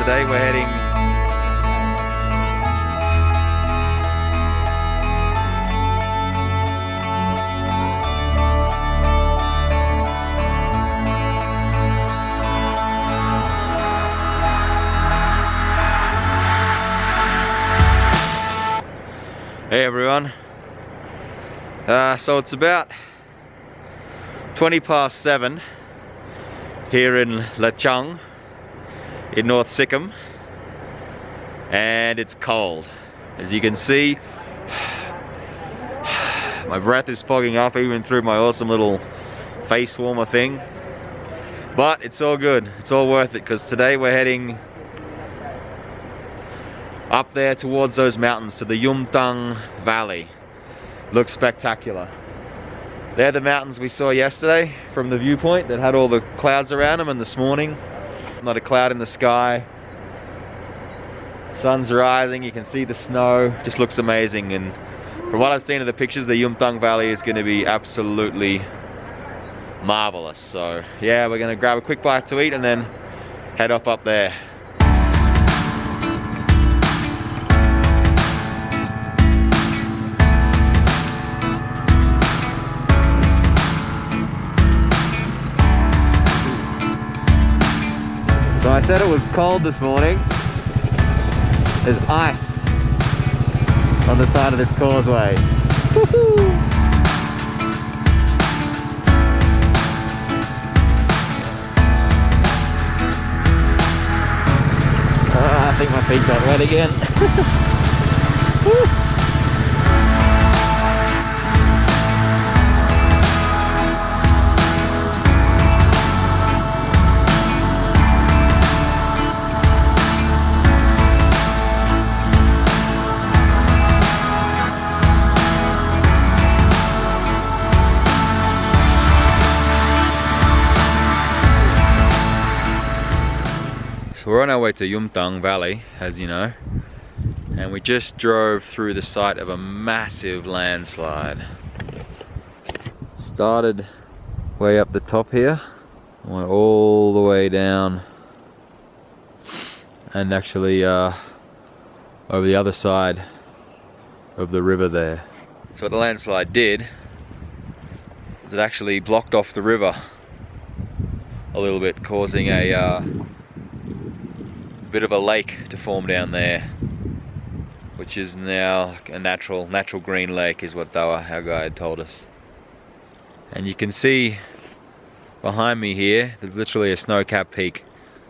today we're heading Hey everyone, so it's about 20 past 7 here in Yumtang in North Sikkim, and it's cold. As you can see, my breath is fogging up even through my awesome little face warmer thing, but it's all good, it's all worth it, because today we're heading up there towards those mountains to the Yumtang Valley. Looks spectacular. They're the mountains we saw yesterday from the viewpoint that had all the clouds around them, and this morning not a cloud in the sky. Sun's rising, you can see the snow, just looks amazing. And from what I've seen of the pictures, the Yumtang Valley is going to be absolutely marvelous. So yeah, we're going to grab a quick bite to eat and then head off up there. So I said it was cold this morning. There's ice on the side of this causeway. Woohoo! I think my feet got wet again. Woo! So we're on our way to Yumtang Valley, as you know, and we just drove through the site of a massive landslide. Started way up the top here, went all the way down, and actually over the other side of the river there. So what the landslide did is it actually blocked off the river a little bit, causing a bit of a lake to form down there, which is now a natural green lake, is what our guide told us. And you can see behind me here, there's literally a snow-capped peak.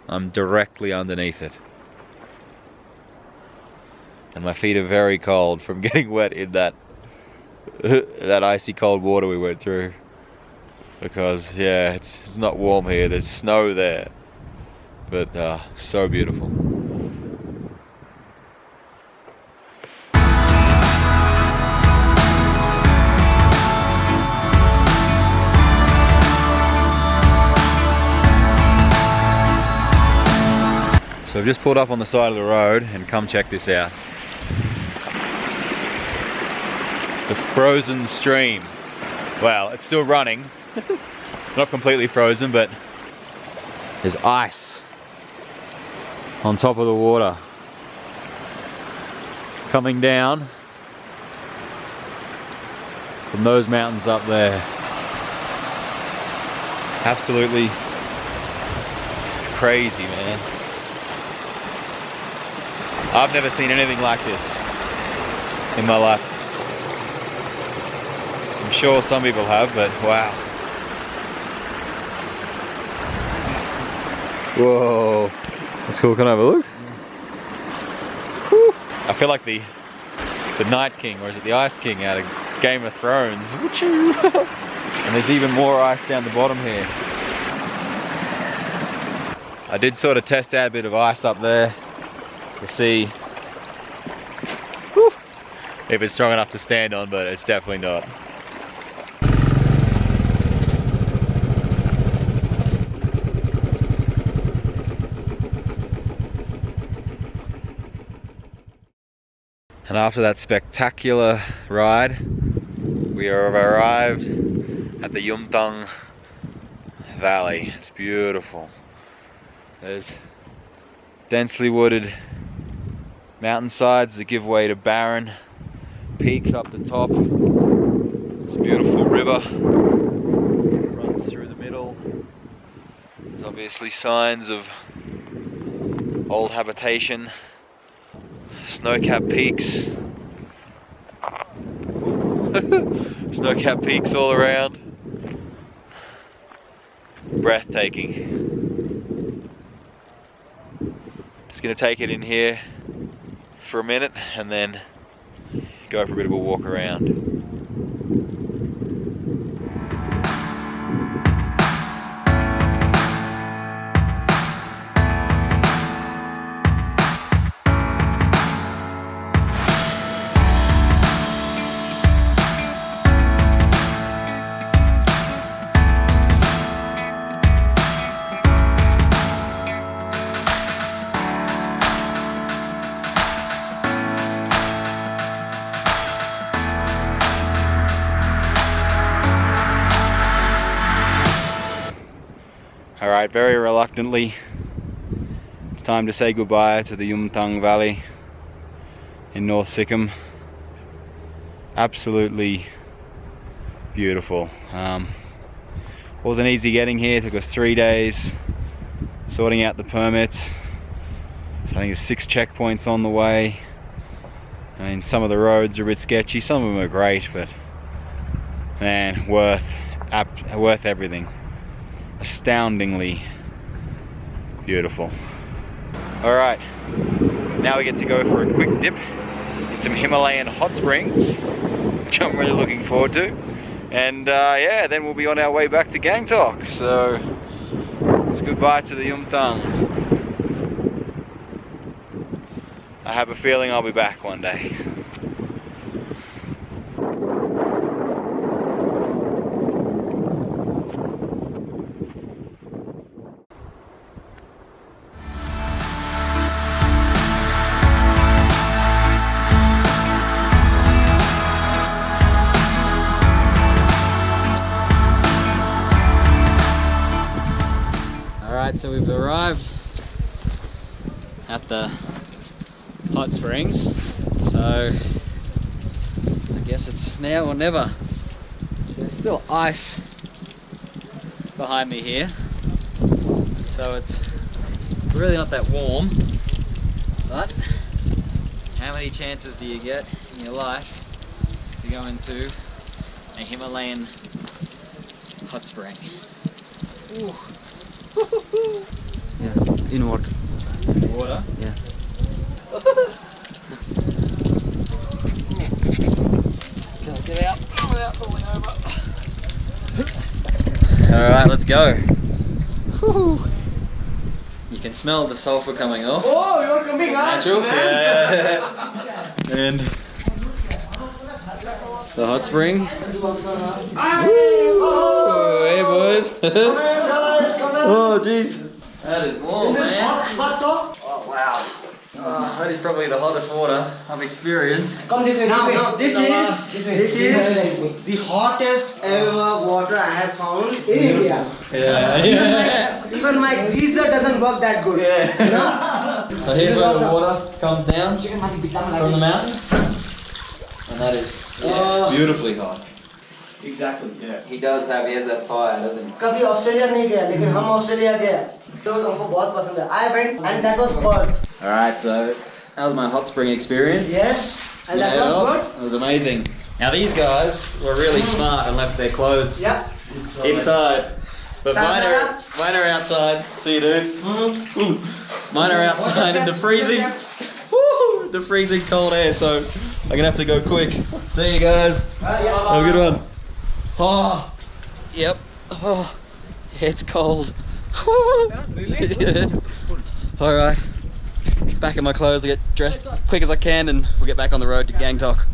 I'm directly underneath it, and my feet are very cold from getting wet in that icy cold water we went through, because yeah, it's not warm here. There's snow there, but so beautiful. So I've just pulled up on the side of the road and come check this out. The frozen stream. Well, it's still running. Not completely frozen, but there's ice on top of the water coming down from those mountains up there. Absolutely crazy, man. I've never seen anything like this in my life. I'm sure some people have, but wow. Whoa, that's cool. Can I have a look? Whew. I feel like the Night King, or is it the Ice King out of Game of Thrones. And there's even more ice down the bottom here. I did sort of test out a bit of ice up there to see if it's strong enough to stand on, but it's definitely not. And after that spectacular ride, we have arrived at the Yumtang Valley. It's beautiful. There's densely wooded mountainsides that give way to barren peaks up the top. It's a beautiful river, runs through the middle. There's obviously signs of old habitation, snow-capped peaks. Snow-capped peaks all around. Breathtaking. Just gonna take it in here for a minute and then go for a bit of a walk around. Alright, very reluctantly, it's time to say goodbye to the Yumtang Valley in North Sikkim. Absolutely beautiful. Wasn't easy getting here, it took us 3 days sorting out the permits. So I think there's 6 checkpoints on the way. I mean, some of the roads are a bit sketchy, some of them are great, but man, worth everything. Astoundingly beautiful. Alright, now we get to go for a quick dip in some Himalayan hot springs, which I'm really looking forward to. And yeah, then we'll be on our way back to Gangtok. So it's goodbye to the Yumtang. I have a feeling I'll be back one day. Alright, so we've arrived at the hot springs, so I guess it's now or never. There's still ice behind me here, so it's really not that warm, but how many chances do you get in your life to go into a Himalayan hot spring? Ooh. Yeah, in water. Water? Yeah. Get out without falling over. Alright, let's go. You can smell the sulfur coming off. Oh, you're coming out. Natural? Yeah. And the hot spring. Woo! Hey boys. Oh jeez. That is warm, man. Oh wow. That is probably the hottest water I've experienced. Come this way. Now, this is the hottest ever water I have found in India. Yeah. Even my geyser doesn't work that good. Yeah. You know? So here's where the water comes down from the mountain. And that is beautifully hot. Exactly. Yeah. He has that fire, doesn't he? कभी Australia नहीं गया, लेकिन हम Australia गए. तो हमको बहुत पसंद है. I went and that was Perth. Alright, so that was my hot spring experience. Yes, and that was good. It was amazing. Now these guys were really smart and left their clothes inside. But mine are outside. See you, dude. Mine are outside in the freezing, the freezing cold air. So I'm gonna have to go quick. See you guys. Have a good one. Oh, yep. Oh, it's cold. Alright. Back in my clothes, I'll get dressed as quick as I can and we'll get back on the road to Gangtok.